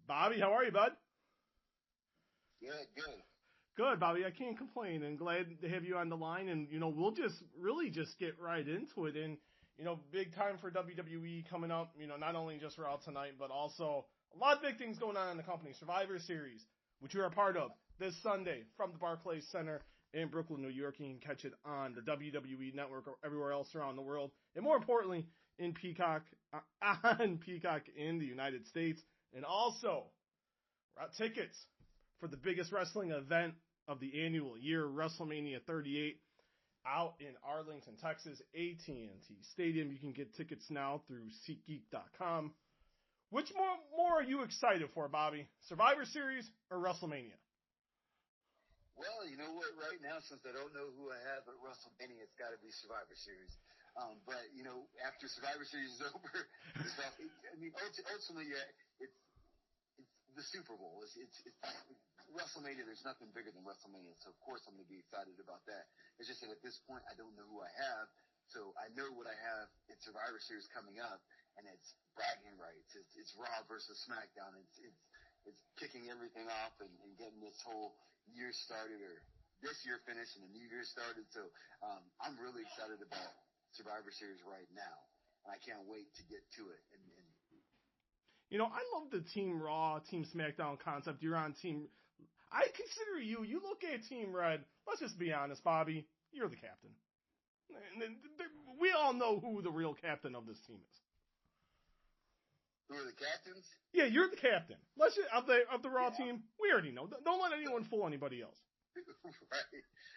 Bobby, how are you, bud? Good. Good, Bobby. I can't complain, and glad to have you on the line. And we'll just get right into it. And big time for WWE coming up. Not only just Raw tonight, but also a lot of big things going on in the company. Survivor Series, which you're a part of, this Sunday from the Barclays Center in Brooklyn, New York. You can catch it on the WWE Network or everywhere else around the world, and more importantly, in Peacock in the United States, and also tickets for the biggest wrestling event of the annual year, WrestleMania 38, out in Arlington, Texas, AT&T Stadium. You can get tickets now through SeatGeek.com. Which more are you excited for, Bobby? Survivor Series or WrestleMania? Well, you know what? Right now, since I don't know who I have at WrestleMania, it's got to be Survivor Series. But after Survivor Series is over, ultimately, it's the Super Bowl. It's WrestleMania. There's nothing bigger than WrestleMania, so of course I'm going to be excited about that. It's just that at this point, I don't know who I have, so I know what I have in Survivor Series coming up, and it's bragging rights. It's Raw versus SmackDown. It's kicking everything off and getting this whole year started, or this year finished and the new year started. So I'm really excited about Survivor Series right now, and I can't wait to get to it. I love the Team Raw, Team SmackDown concept. You're on Team. I consider you. You look at Team Red. Let's just be honest, Bobby. You're the captain. We all know who the real captain of this team is. Who are the captains? Yeah, you're the captain. Let's just, of the Raw team. We already know. Don't let anyone fool anybody else.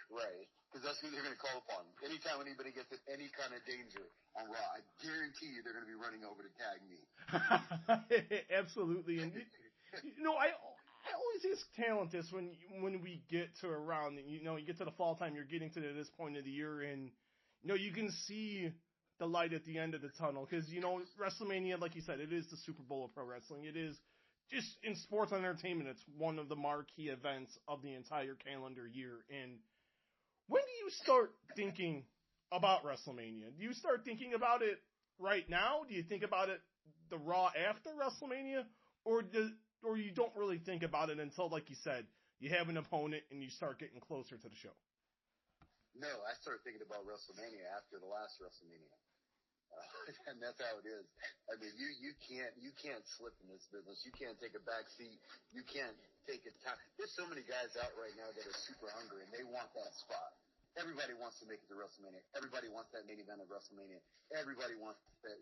Right. Because that's who they're going to call upon. Anytime anybody gets in any kind of danger on Raw, I guarantee you they're going to be running over to tag me. Absolutely. And I always ask talent this when we get to around, you get to the fall time, you're getting to this point of the year, and you can see the light at the end of the tunnel, because WrestleMania, like you said, it is the Super Bowl of pro wrestling. It is just in sports entertainment. It's one of the marquee events of the entire calendar year. And when do you start thinking about WrestleMania? Do you start thinking about it right now? Do you think about it the Raw after WrestleMania, or you don't really think about it until, like you said, you have an opponent and you start getting closer to the show? No, I started thinking about WrestleMania after the last WrestleMania. And that's how it is. I mean, you can't slip in this business. You can't take a back seat. You can't take a time. There's so many guys out right now that are super hungry and they want that spot. Everybody wants to make it to WrestleMania. Everybody wants that main event of WrestleMania. Everybody wants that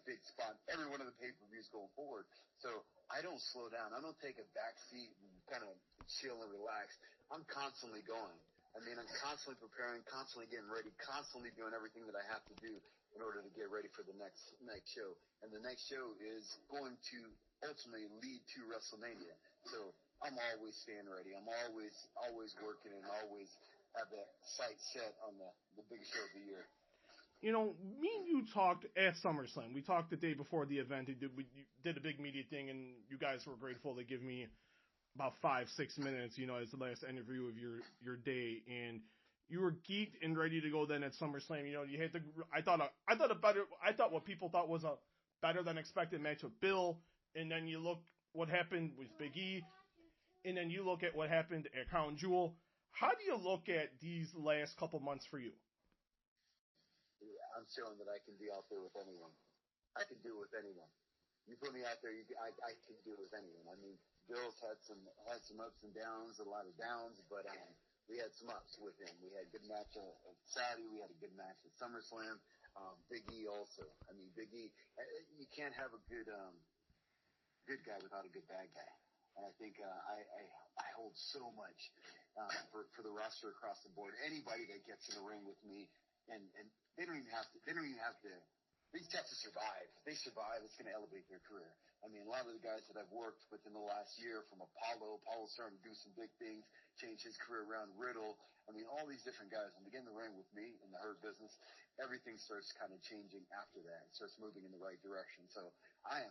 big spot. Every one of the pay-per-views going forward. So I don't slow down. I don't take a back seat and kind of chill and relax. I'm constantly going. I mean, I'm constantly preparing, constantly getting ready, constantly doing everything that I have to do in order to get ready for the next show. And the next show is going to ultimately lead to WrestleMania. So I'm always staying ready. I'm always working and always have that sight set on the biggest show of the year. Me and you talked at SummerSlam. We talked the day before the event. We did a big media thing, and you guys were grateful to give me about 5-6 minutes, as the last interview of your day, and you were geeked and ready to go then at SummerSlam. You had I thought what people thought was a better than expected match with Bill, and then you look what happened with Big E, and then you look at what happened at Crown Jewel. How do you look at these last couple months for you? Yeah, I'm showing that I can be out there with anyone. I can do it with anyone. You put me out there, I can do it with anyone. I mean, Bill's had some ups and downs, a lot of downs, but we had some ups with him. We had a good match at Saudi. We had a good match at SummerSlam. Big E also. I mean, Big E. You can't have a good guy without a good bad guy. And I think I hold so much for the roster across the board. Anybody that gets in the ring with me, and they don't even have to. They just have to survive. If they survive, it's going to elevate their career. I mean, a lot of the guys that I've worked with in the last year, from Apollo's starting to do some big things, change his career around, Riddle. I mean, all these different guys, when they get in the ring with me in the Hurt business, everything starts kind of changing after that. It starts moving in the right direction. So I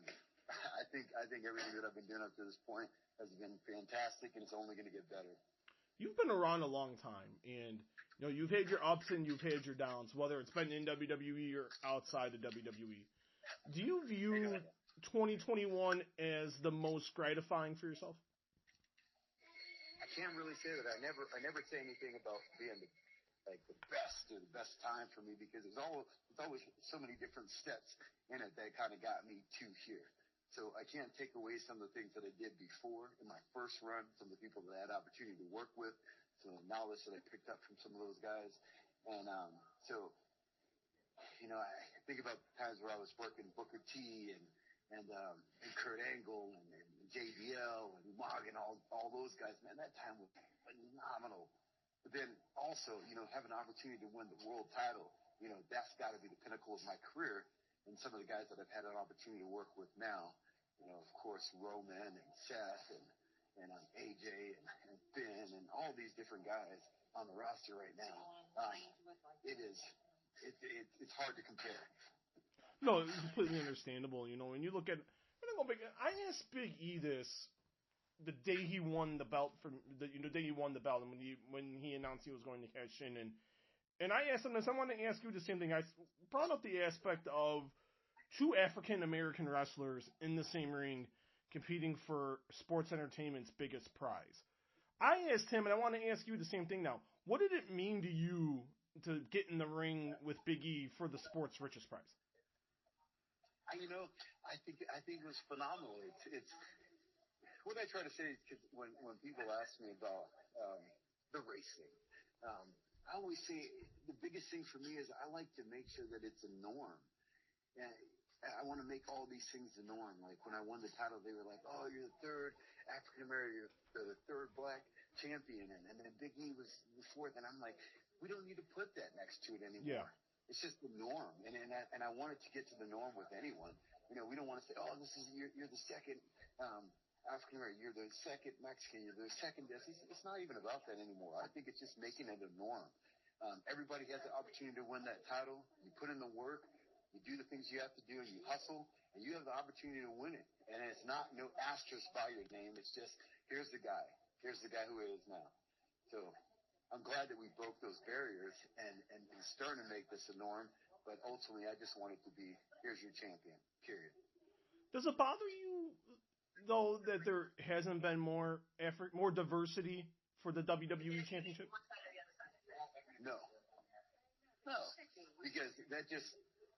think everything that I've been doing up to this point has been fantastic, and it's only going to get better. You've been around a long time, and you've had your ups and you've had your downs, whether it's been in WWE or outside of WWE. Do you view 2021 as the most gratifying for yourself? I can't really say that. I never say anything about being the best or the best time for me, because it's always so many different steps in it that kind of got me to here. So I can't take away some of the things that I did before in my first run, some of the people that I had opportunity to work with, some of the knowledge that I picked up from some of those guys. And so, I think about times where I was working Booker T and Kurt Angle and JBL and Mog and all those guys. Man, that time was phenomenal. But then also, have an opportunity to win the world title, that's got to be the pinnacle of my career. And some of the guys that I've had an opportunity to work with now, of course, Roman and Seth and AJ and Finn and all these different guys on the roster right now. It's hard to compare. No, it's completely understandable. When you look at, I asked Big E this the day he won the belt and when he announced he was going to cash in, and I asked him this. I want to ask you the same thing. I brought up the aspect of two African American wrestlers in the same ring competing for sports entertainment's biggest prize. I asked him, and I want to ask you the same thing now. What did it mean to you to get in the ring with Big E for the sport's richest prize? I think it was phenomenal. It's what I try to say is, because when people ask me about the racing, I always say the biggest thing for me is I like to make sure that it's a norm. And I want to make all these things the norm. Like when I won the title, they were like, "Oh, you're the third African American, you're the third black champion," and then Big E was the fourth, and I'm like, we don't need to put that next to it anymore. Yeah. It's just the norm, and I want it to get to the norm with anyone. We don't want to say, "Oh, you're the second African American, you're the second Mexican, you're the second this." It's not even about that anymore. I think it's just making it a norm. Everybody has the opportunity to win that title. You put in the work, you do the things you have to do, and you hustle, and you have the opportunity to win it. And it's not no asterisk by your name. It's just, here's the guy who it is now. So I'm glad that we broke those barriers and starting to make this a norm. But ultimately, I just want it to be, here's your champion, period. Does it bother you, though, that there hasn't been more effort, more diversity for the WWE Championship? No, because that just,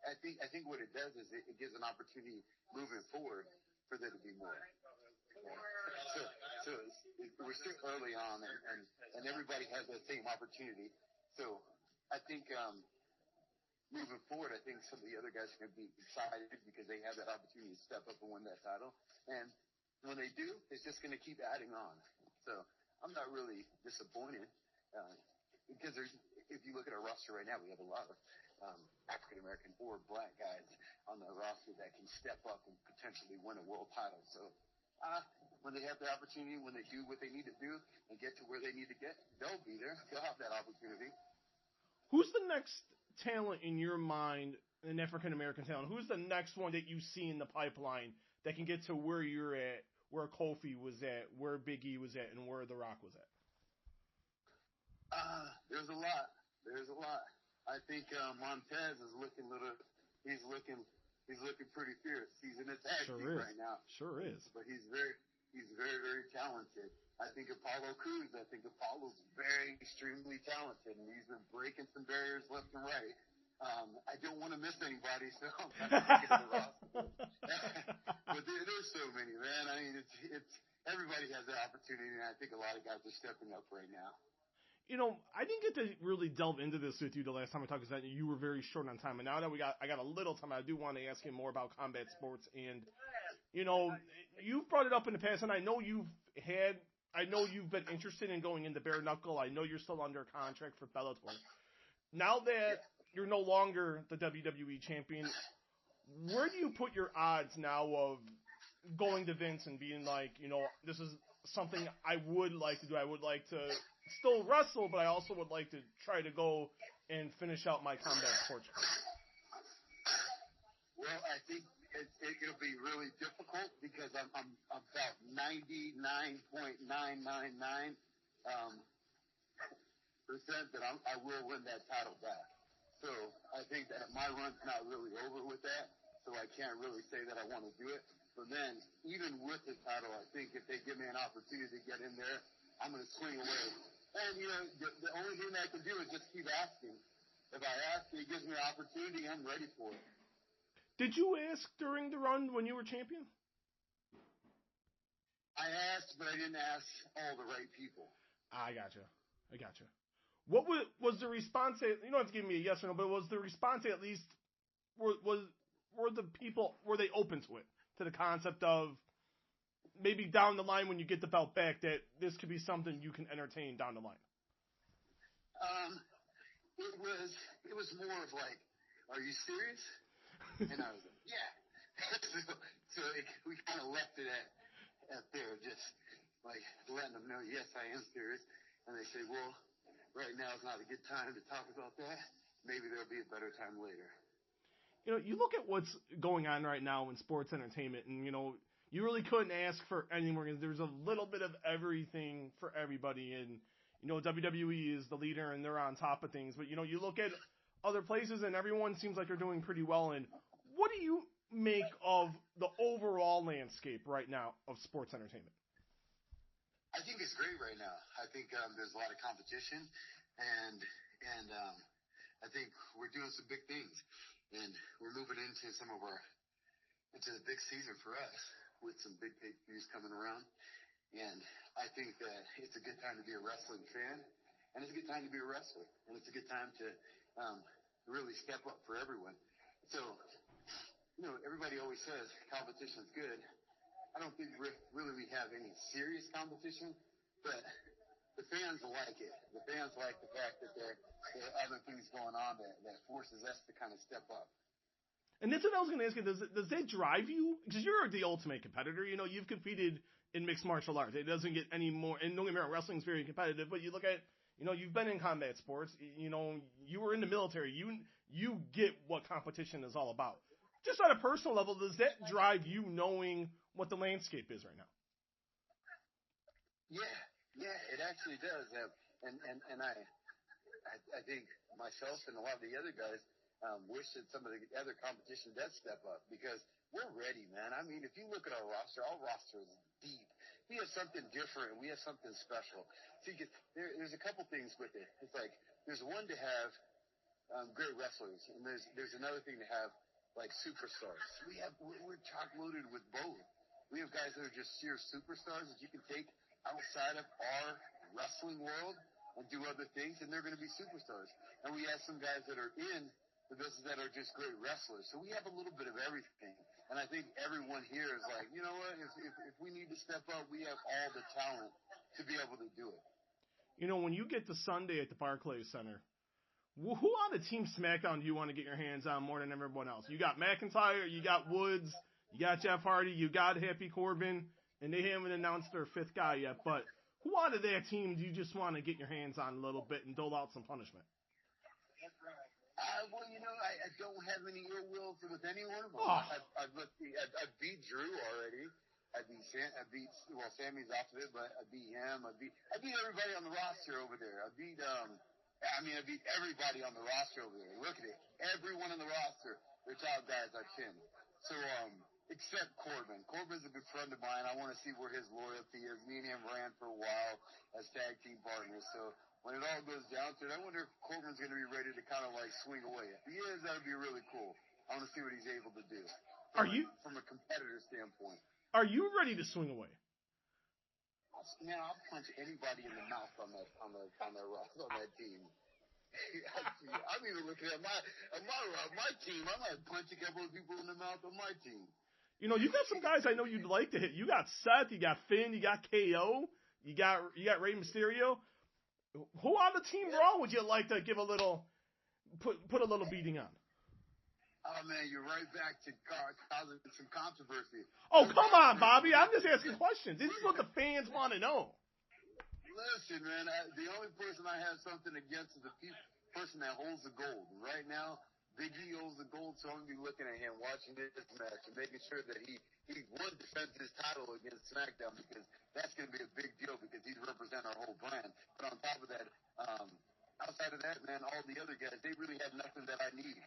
I think what it does is it gives an opportunity moving forward for there to be more. So we're still early on, and everybody has that same opportunity. So I think moving forward, I think some of the other guys are going to be excited because they have that opportunity to step up and win that title. And when they do, it's just going to keep adding on. So I'm not really disappointed because if you look at our roster right now, we have a lot of African American or black guys on the roster that can step up and potentially win a world title. So when they have the opportunity, when they do what they need to do and get to where they need to get, they'll be there. They'll have that opportunity. Who's the next talent in your mind, an African American talent? Who's the next one that you see in the pipeline that can get to where you're at, where Kofi was at, where Big E was at, and where The Rock was at? There's a lot. I think Montez is looking pretty fierce. He's in a tag team right now. Sure is. But he's very, very talented. I think Apollo's very extremely talented, and he's been breaking some barriers left and right. I don't want to miss anybody, so I'm kind of thinking of the roster. But there's so many, man. I mean, it's everybody has that opportunity, and I think a lot of guys are stepping up right now. I didn't get to really delve into this with you the last time I talked, because you were very short on time. And now that I got a little time, I do want to ask you more about combat sports. And, you've brought it up in the past, and I know you've been interested in going into bare knuckle. I know you're still under contract for Bellator. Now that you're no longer the WWE champion, where do you put your odds now of going to Vince and being like, this is something I would like to do. I would like to still wrestle, but I also would like to try to go and finish out my combat sports career. Well, I think it'll be really difficult because I'm about 99.999% that I will win that title back. So I think that my run's not really over with that. So I can't really say that I want to do it. But then, even with the title, I think if they give me an opportunity to get in there, I'm going to swing away. And, the only thing I can do is just keep asking. If I ask and he gives me an opportunity, I'm ready for it. Did you ask during the run when you were champion? I asked, but I didn't ask all the right people. I gotcha. What was the response? You don't have to give me a yes or no, but was the response at least were the people, were they open to it, to the concept of maybe down the line when you get the belt back that this could be something you can entertain down the line? It was more of like, are you serious? And I was like, yeah. so we kind of left it at there, just like letting them know, yes, I am serious. And they say, well, right now is not a good time to talk about that. Maybe there'll be a better time later. You look at what's going on right now in sports entertainment, and, you really couldn't ask for any more. There's a little bit of everything for everybody, and, WWE is the leader, and they're on top of things. But, you look at other places, and everyone seems like they're doing pretty well. And what do you make of the overall landscape right now of sports entertainment? I think it's great right now. I think there's a lot of competition, and I think we're doing some big things, and we're moving into into the big season for us with some big pay-per-views coming around, and I think that it's a good time to be a wrestling fan, and it's a good time to be a wrestler, and it's a good time to really step up for everyone. So, everybody always says competition's good. I don't think really we have any serious competition, but the fans like it. The fans like the fact that there are other things going on that forces us to kind of step up. And that's what I was going to ask you. Does that drive you? Because you're the ultimate competitor. You've competed in mixed martial arts. It doesn't get any more. And don't get me wrong, wrestling's very competitive. But you look at, you've been in combat sports. You were in the military. You get what competition is all about. Just on a personal level, does that drive you knowing what the landscape is right now? Yeah, it actually does. And I think myself and a lot of the other guys wish that some of the other competition does step up because we're ready, man. I mean, if you look at our roster is deep. We have something different. We have something special. See, there's a couple things with it. It's like there's one to have great wrestlers, and there's another thing to have like superstars. We're chock loaded with both. We have guys that are just sheer superstars that you can take outside of our wrestling world and do other things, and they're going to be superstars. And we have some guys that are in the business that are just great wrestlers. So we have a little bit of everything. And I think everyone here is like, you know what? If we need to step up, we have all the talent to be able to do it. When you get to Sunday at the Barclays Center, who on the Team SmackDown do you want to get your hands on more than everyone else? You got McIntyre, you got Woods, you got Jeff Hardy, you got Happy Corbin, and they haven't announced their fifth guy yet. But who out of that team do you just want to get your hands on a little bit and dole out some punishment? Well, I don't have any ill will with anyone of them. Oh. I've beat Drew already. Sammy's off of it, but I beat him. I beat everybody on the roster over there. I beat everybody on the roster over there. Look at it. Everyone on the roster, they're top guys I chin. So, except Corbin. Corbin's a good friend of mine. I want to see where his loyalty is. Me and him ran for a while as tag team partners. So, when it all goes down to it, I wonder if Corbin's going to be ready to kind of like swing away. If he is, that would be really cool. I want to see what he's able to do. From a competitor standpoint? Are you ready to swing away? Man, I'll punch anybody in the mouth on that team. I'm even looking at my team. I might punch a couple of people in the mouth on my team. You got some guys I know you'd like to hit. You got Seth, you got Finn, you got KO, you got Rey Mysterio. Who on the Team Raw would you like to give a little, put a little beating on? Oh, man, you're right back to causing some controversy. Oh, come on, Bobby. I'm just asking questions. This is what the fans want to know. Listen, man, the only person I have something against is the person that holds the gold. Right now, Big E holds the gold, so I'm going to be looking at him, watching this match, and making sure that he defends his title against SmackDown, because that's going to be a big deal, because he's representing our whole brand. But on top of that, outside of that, man, all the other guys, they really have nothing that I need.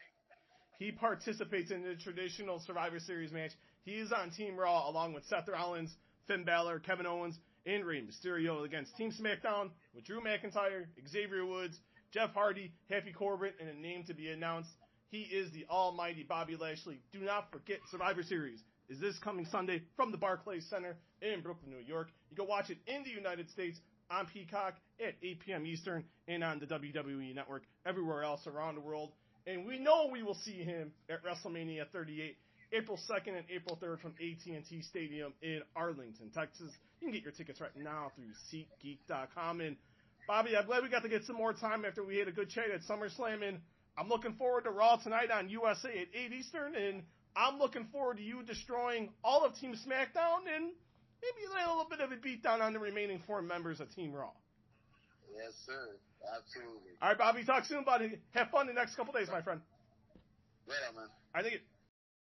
He participates in the traditional Survivor Series match. He is on Team Raw along with Seth Rollins, Finn Balor, Kevin Owens, and Rey Mysterio against Team SmackDown with Drew McIntyre, Xavier Woods, Jeff Hardy, Happy Corbin, and a name to be announced. He is the almighty Bobby Lashley. Do not forget Survivor Series is this coming Sunday from the Barclays Center in Brooklyn, New York. You can watch it in the United States on Peacock at 8 p.m. Eastern and on the WWE Network everywhere else around the world. And we know we will see him at WrestleMania 38, April 2nd and April 3rd from AT&T Stadium in Arlington, Texas. You can get your tickets right now through SeatGeek.com. And Bobby, I'm glad we got to get some more time after we had a good chat at SummerSlam. And I'm looking forward to Raw tonight on USA at 8 Eastern. And I'm looking forward to you destroying all of Team SmackDown and maybe a little bit of a beatdown on the remaining 4 members of Team Raw. Yes, sir. Absolutely. All right, Bobby, talk soon, buddy. Have fun the next couple days, my friend. Right on, man. I think it.